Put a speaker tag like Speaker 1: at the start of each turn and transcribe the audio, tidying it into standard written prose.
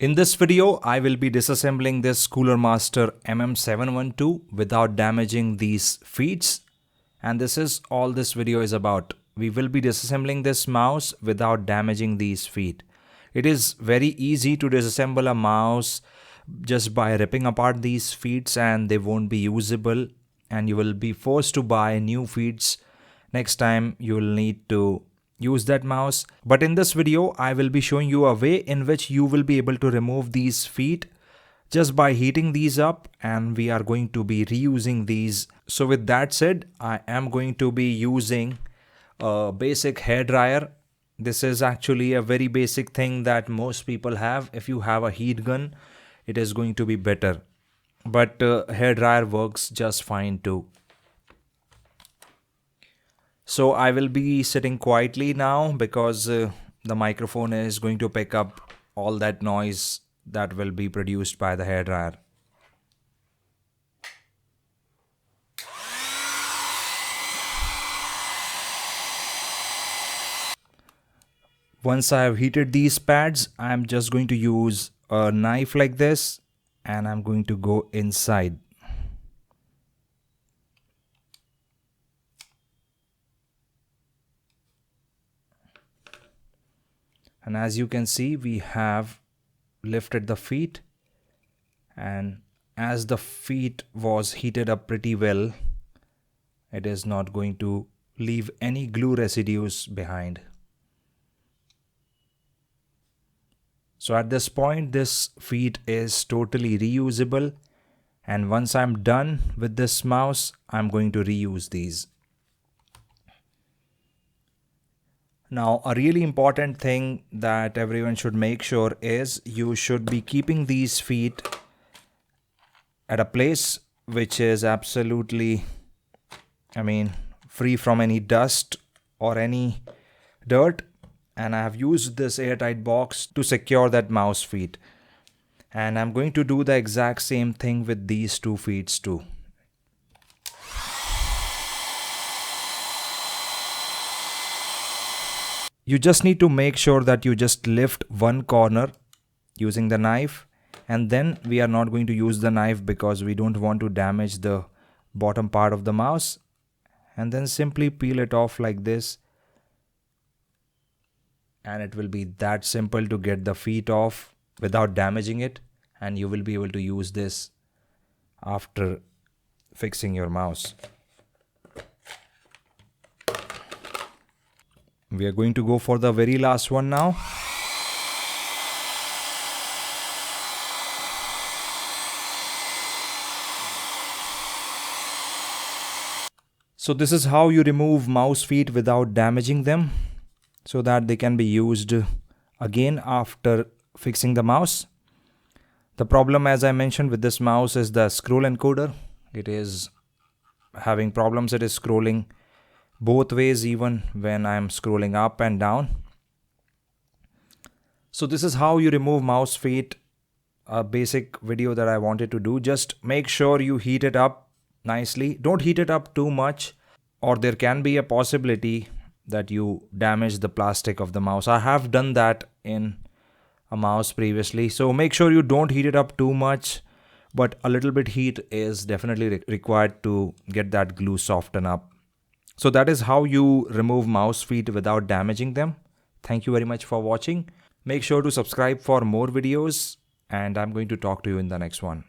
Speaker 1: In this video, I will be disassembling this Cooler Master MM712 without damaging these feet. And this is all this video is about. We will be disassembling this mouse without damaging these feet. It is very easy to disassemble a mouse just by ripping apart these feet and they won't be usable. And you will be forced to buy new feet. Next time you will need to use that mouse. But in this video, I will be showing you a way in which you will be able to remove these feet just by heating these up, and we are going to be reusing these. So with that said, I am going to be using a basic hair dryer. This is actually a very basic thing that most people have. If you have a heat gun, it is going to be better. But hair dryer works just fine too. So I will be sitting quietly now because the microphone is going to pick up all that noise that will be produced by the hairdryer. Once I have heated these pads, I am just going to use a knife like this and I'm going to go inside. And as you can see, we have lifted the feet, and as the feet was heated up pretty well, it is not going to leave any glue residues behind. So at this point, this feet is totally reusable, and once I'm done with this mouse, I'm going to reuse these. Now, a really important thing that everyone should make sure is you should be keeping these feet at a place which is absolutely, free from any dust or any dirt. And I have used this airtight box to secure that mouse feet. And I'm going to do the exact same thing with these two feet too. You just need to make sure that you just lift one corner using the knife, and then we are not going to use the knife because we don't want to damage the bottom part of the mouse, and then simply peel it off like this, and it will be that simple to get the feet off without damaging it, and you will be able to use this after fixing your mouse. We are going to go for the very last one now. So this is how you remove mouse feet without damaging them, so that they can be used again after fixing the mouse. The problem, as I mentioned, with this mouse is the scroll encoder. It is having problems. It is scrolling both ways even when I'm scrolling up and down. So this is how you remove mouse feet. A basic video that I wanted to do. Just make sure you heat it up nicely. Don't heat it up too much, or there can be a possibility that you damage the plastic of the mouse. I have done that in a mouse previously. So make sure you don't heat it up too much, but a little bit heat is definitely required to get that glue soften up. So that is how you remove mouse feet without damaging them. Thank you very much for watching. Make sure to subscribe for more videos, and I'm going to talk to you in the next one.